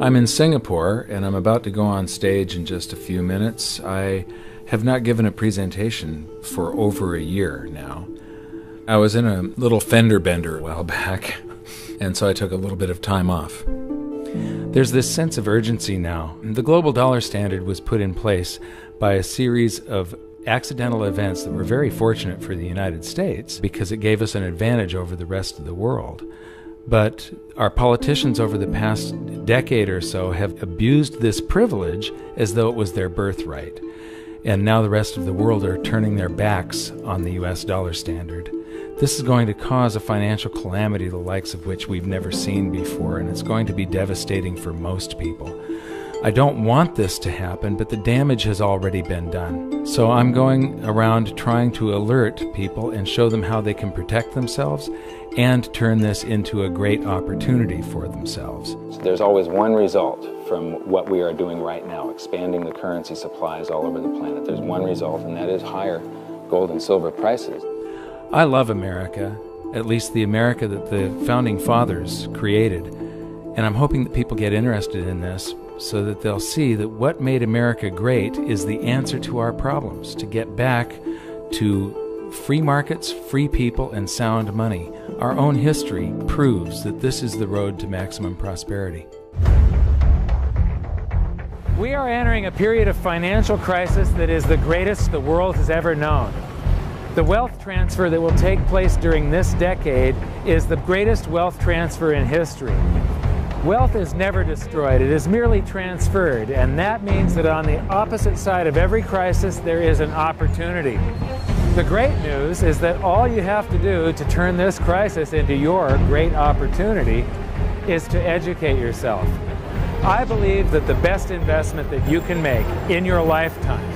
I'm in Singapore, and I'm about to go on stage in just a few minutes. I have not given a presentation for over a year now. I was in a little fender bender a while back, and so I took a little bit of time off. There's this sense of urgency now. The global dollar standard was put in place by a series of accidental events that were very fortunate for the United States because it gave us an advantage over the rest of the world. But our politicians over the past decade or so have abused this privilege as though it was their birthright. And now the rest of the world are turning their backs on the US dollar standard. This is going to cause a financial calamity the likes of which we've never seen before, and it's going to be devastating for most people. I don't want this to happen, but the damage has already been done. So I'm going around trying to alert people and show them how they can protect themselves and turn this into a great opportunity for themselves. There's always one result from what we are doing right now, expanding the currency supplies all over the planet. There's one result, and that is higher gold and silver prices. I love America, at least the America that the Founding Fathers created, and I'm hoping that people get interested in this so that they'll see that what made America great is the answer to our problems, to get back to free markets, free people, and sound money. Our own history proves that this is the road to maximum prosperity. We are entering a period of financial crisis that is the greatest the world has ever known. The wealth transfer that will take place during this decade is the greatest wealth transfer in history. Wealth is never destroyed, it is merely transferred, and that means that on the opposite side of every crisis there is an opportunity. The great news is that all you have to do to turn this crisis into your great opportunity is to educate yourself. I believe that the best investment that you can make in your lifetime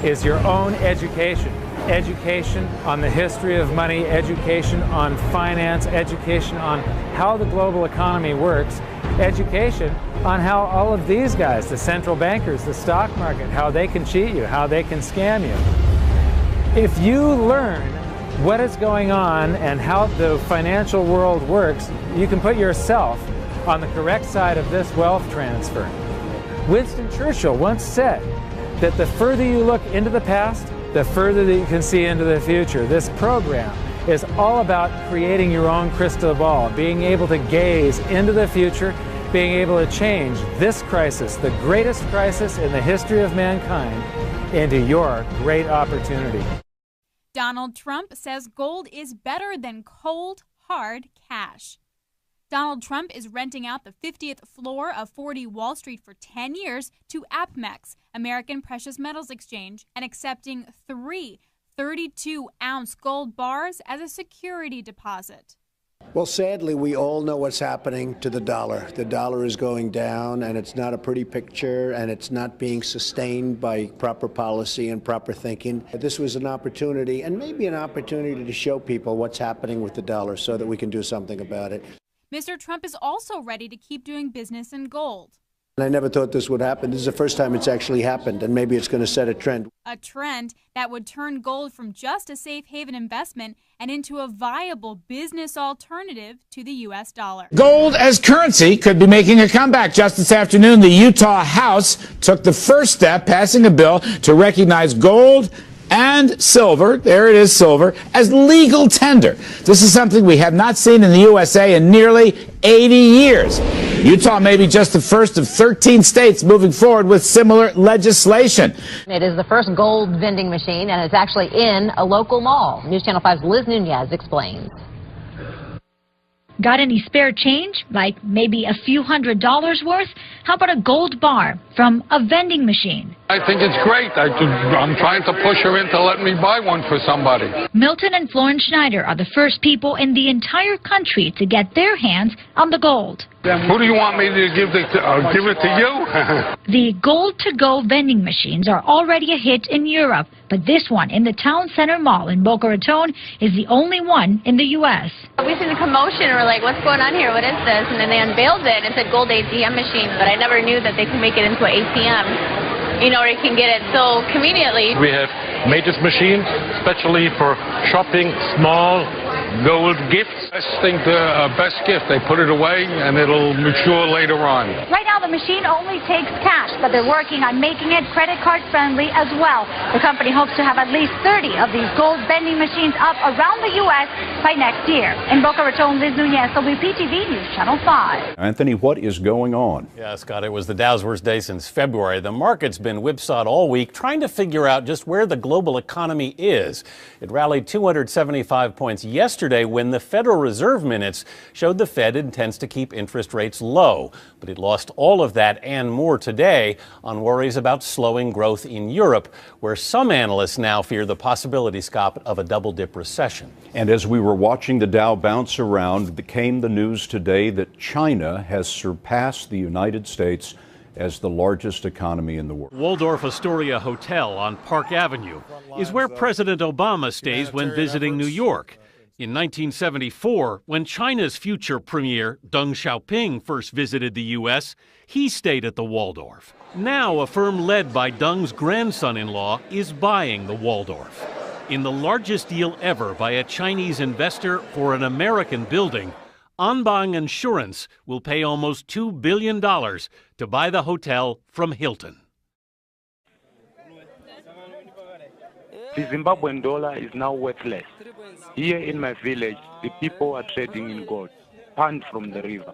is your own education. Education on the history of money, education on finance, education on how the global economy works, education on how all of these guys, the central bankers, the stock market, how they can cheat you, how they can scam you. If you learn what is going on and how the financial world works, you can put yourself on the correct side of this wealth transfer. Winston Churchill once said that the further you look into the past, the further that you can see into the future. This program is all about creating your own crystal ball, being able to gaze into the future, being able to change this crisis, the greatest crisis in the history of mankind, into your great opportunity. Donald Trump says gold is better than cold, hard cash. Donald Trump is renting out the 50th floor of 40 Wall Street for 10 years to APMEX, American Precious Metals Exchange, and accepting 3 32-ounce gold bars as a security deposit. Well, sadly, we all know what's happening to the dollar. The dollar is going down, and it's not a pretty picture, and it's not being sustained by proper policy and proper thinking. This was an opportunity, and maybe an opportunity to show people what's happening with the dollar so that we can do something about it. Mr. Trump is also ready to keep doing business in gold. I never thought this would happen. This is the first time it's actually happened, and maybe it's going to set a trend. A trend that would turn gold from just a safe haven investment and into a viable business alternative to the U.S. dollar. Gold as currency could be making a comeback. Just this afternoon, the Utah House took the first step, passing a bill to recognize gold and silver, there it is, silver, as legal tender. This is something we have not seen in the USA in nearly 80 years. Utah may be just the first of 13 states moving forward with similar legislation. It is the first gold vending machine, and it's actually in a local mall. News Channel 5's Liz Nunez explains. Got any spare change, like maybe a few $100s worth? How about a gold bar from a vending machine? I think it's great. I'm trying to push her into letting me buy one for somebody. Milton and Florence Schneider are the first people in the entire country to get their hands on the gold. Who do you want me to give it to? Give it to you? The gold-to-go vending machines are already a hit in Europe, but this one in the Town Center Mall in Boca Raton is the only one in the U.S. We seen the commotion and we're like, what's going on here? What is this? And then they unveiled it and it said gold ATM machine, but I never knew that they could make it into an ATM. You know, where you can get it so conveniently. We have made this machine especially for shopping small Gold gifts? I think the best gift. They put it away and it'll mature later on. Right now, the machine only takes cash, but they're working on making it credit card friendly as well. The company hopes to have at least 30 of these gold vending machines up around the U.S. by next year. In Boca Raton, Liz Nunez, WPTV News Channel 5. Anthony, what is going on? Yeah, Scott, it was the Dow's worst day since February. The market's been whipsawed all week, trying to figure out just where the global economy is. It rallied 275 points yesterday when the Federal Reserve minutes showed the Fed intends to keep interest rates low. But it lost all of that and more today on worries about slowing growth in Europe, where some analysts now fear the possibility, Scott, of a double-dip recession. And as we were watching the Dow bounce around, came the news today that China has surpassed the United States as the largest economy in the world. Waldorf Astoria Hotel on Park Avenue is where President Obama stays when visiting New York. In 1974, when China's future premier Deng Xiaoping first visited the U.S., he stayed at the Waldorf. Now, a firm led by Deng's grandson-in-law is buying the Waldorf. In the largest deal ever by a Chinese investor for an American building, Anbang Insurance will pay almost $2 billion to buy the hotel from Hilton. The Zimbabwean dollar is now worthless. Here in my village, the people are trading in gold, panned from the river.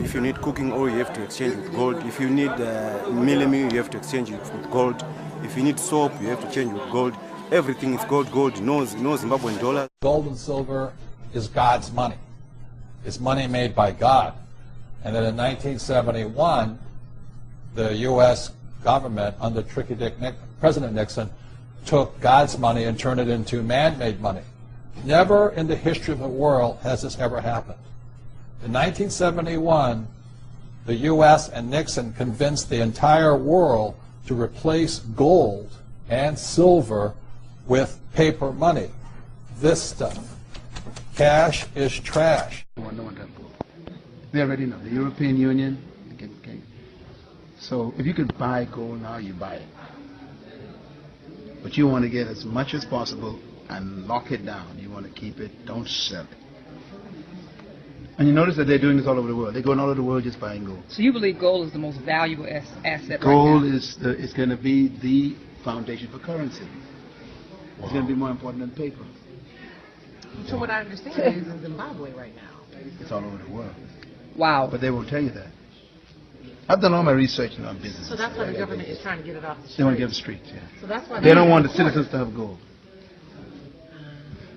If you need cooking oil, you have to exchange with gold. If you need melamine, you have to exchange it with gold. If you need soap, you have to change with gold. Everything is gold, no Zimbabwean dollar. Gold and silver is God's money. It's money made by God. And then in 1971, the U.S. government under President Nixon took God's money and turned it into man-made money. Never in the history of the world has this ever happened. In 1971, the U.S. and Nixon convinced the entire world to replace gold and silver with paper money. This stuff. Cash is trash. They already know. The European Union. Okay. So if you could buy gold now, you buy it. But you want to get as much as possible and lock it down. You want to keep it. Don't sell it. And you notice that they're doing this all over the world. They're going all over the world just buying gold. So you believe gold is the most valuable asset gold right now? is going to be the foundation for currency. Wow. It's going to be more important than paper. So what I understand is in Zimbabwe right now. It's all over the world. Wow. But they won't tell you that. I've done all my research on business. So that's why the government is trying to get it off the streets. They want to get the streets, yeah. So that's why they don't want the citizens to have gold.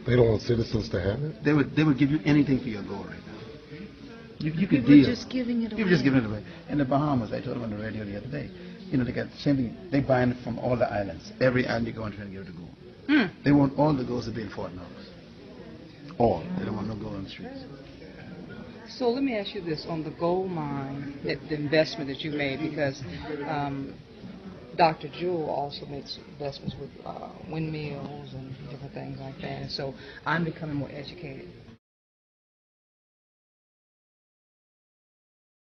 They don't want citizens to have it? They would give you anything for your gold right now. You could deal. Just giving it away. People just giving it away. In the Bahamas, I told them on the radio the other day, you know, they got the same thing. They buy it from all the islands. Every island you go and try to give it to gold. They want all the gold to be in Fort Knox. All. They don't want no gold on the streets. So let me ask you this, on the gold mine, the investment that you made, because Dr. Jewell also makes investments with windmills and different things like that. And so I'm becoming more educated